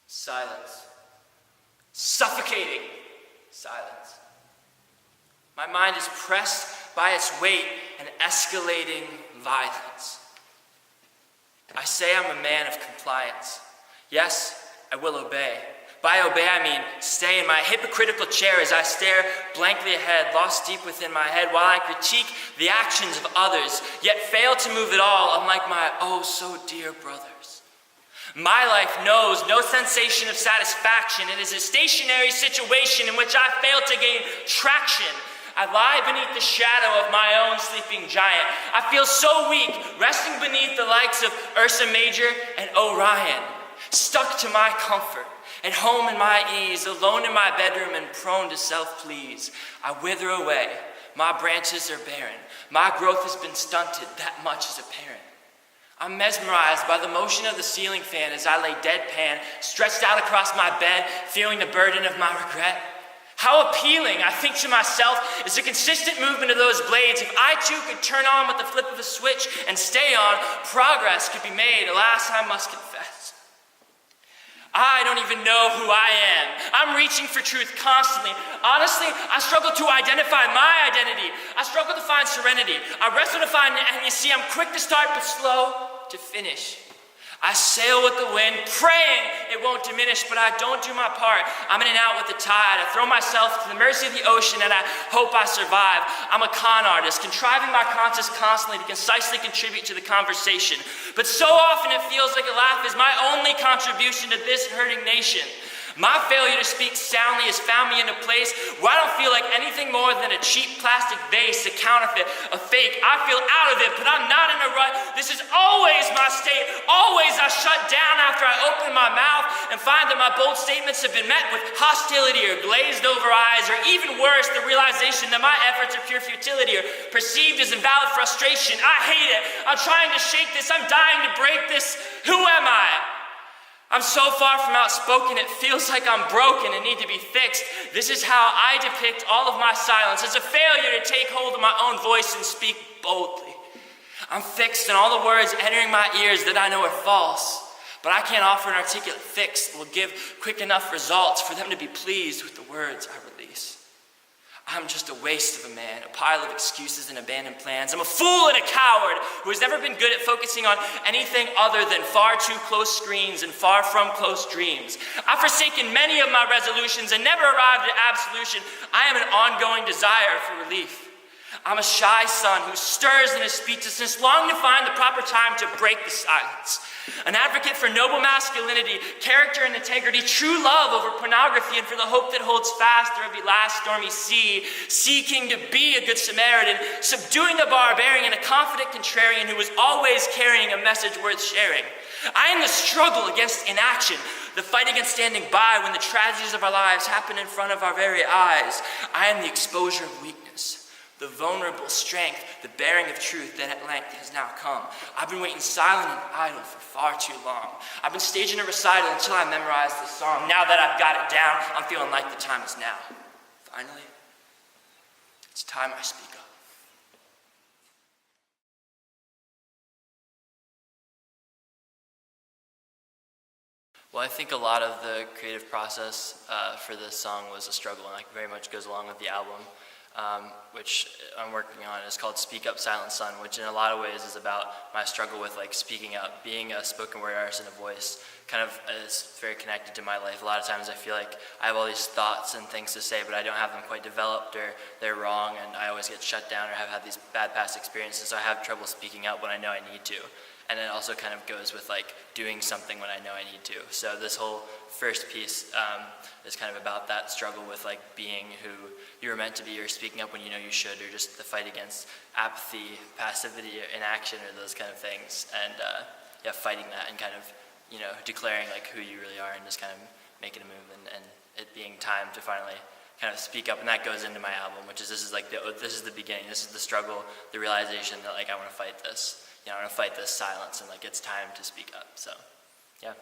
Silence. Suffocating silence. My mind is pressed by its weight and escalating violence. I say I'm a man of compliance. Yes, I will obey. By obey, I mean stay in my hypocritical chair as I stare blankly ahead, lost deep within my head, while I critique the actions of others, yet fail to move at all, unlike my oh so dear brothers. My life knows no sensation of satisfaction. It is a stationary situation in which I fail to gain traction. I lie beneath the shadow of my own sleeping giant. I feel so weak, resting beneath the likes of Ursa Major and Orion, stuck to my comfort, at home in my ease, alone in my bedroom and prone to self-please. I wither away. My branches are barren. My growth has been stunted. That much is apparent. I'm mesmerized by the motion of the ceiling fan as I lay deadpan, stretched out across my bed, feeling the burden of my regret. How appealing, I think to myself, is the consistent movement of those blades. If I too could turn on with the flip of a switch and stay on, progress could be made. Alas, I must confess, I don't even know who I am. I'm reaching for truth constantly. Honestly, I struggle to identify my identity. I struggle to find serenity. I wrestle to find, and you see, I'm quick to start but slow to finish. I sail with the wind, praying it won't diminish, but I don't do my part. I'm in and out with the tide. I throw myself to the mercy of the ocean, and I hope I survive. I'm a con artist, contriving my conscience constantly to concisely contribute to the conversation. But so often it feels like a laugh is my only contribution to this hurting nation. My failure to speak soundly has found me in a place where I don't feel like anything more than a cheap plastic vase, a counterfeit, a fake. I feel out of it, but I'm not in a rut. This is always my state. Always I shut down after I open my mouth and find that my bold statements have been met with hostility or glazed over eyes, or even worse, the realization that my efforts are pure futility or perceived as invalid frustration. I hate it. I'm trying to shake this. I'm dying to break this. Who am I? I'm so far from outspoken, it feels like I'm broken and need to be fixed. This is how I depict all of my silence, as a failure to take hold of my own voice and speak boldly. I'm fixed in all the words entering my ears that I know are false, but I can't offer an articulate fix that will give quick enough results for them to be pleased with the words I release. I'm just a waste of a man, a pile of excuses and abandoned plans. I'm a fool and a coward who has never been good at focusing on anything other than far too close screens and far from close dreams. I've forsaken many of my resolutions and never arrived at absolution. I am an ongoing desire for relief. I'm a shy son who stirs in his speechlessness, longing to find the proper time to break the silence. An advocate for noble masculinity, character and integrity, true love over pornography, and for the hope that holds fast through every last stormy sea, seeking to be a good Samaritan, subduing the barbarian, a confident contrarian who is always carrying a message worth sharing. I am the struggle against inaction, the fight against standing by when the tragedies of our lives happen in front of our very eyes. I am the exposure of weakness, the vulnerable strength, the bearing of truth that at length has now come. I've been waiting silent and idle for far too long. I've been staging a recital until I memorized the song. Now that I've got it down, I'm feeling like the time is now. Finally, it's time I speak up. Well, I think a lot of the creative process for this song was a struggle, and very much goes along with the album. Which I'm working on. It's called Speak Up, Silent Son, which in a lot of ways is about my struggle with speaking up. Being a spoken word artist and a voice kind of is very connected to my life. A lot of times I feel like I have all these thoughts and things to say, but I don't have them quite developed, or they're wrong, and I always get shut down or have had these bad past experiences, so I have trouble speaking up when I know I need to. And it also kind of goes with doing something when I know I need to. So this whole first piece is kind of about that struggle with being who you were meant to be, or speaking up when you know you should, or just the fight against apathy, passivity, inaction, or those kind of things. And fighting that and kind of declaring who you really are, and just kind of making a move, and it being time to finally kind of speak up. And that goes into my album, which is this is the beginning. This is the struggle, the realization that I want to fight this. I want to fight this silence, and it's time to speak up. So, yeah.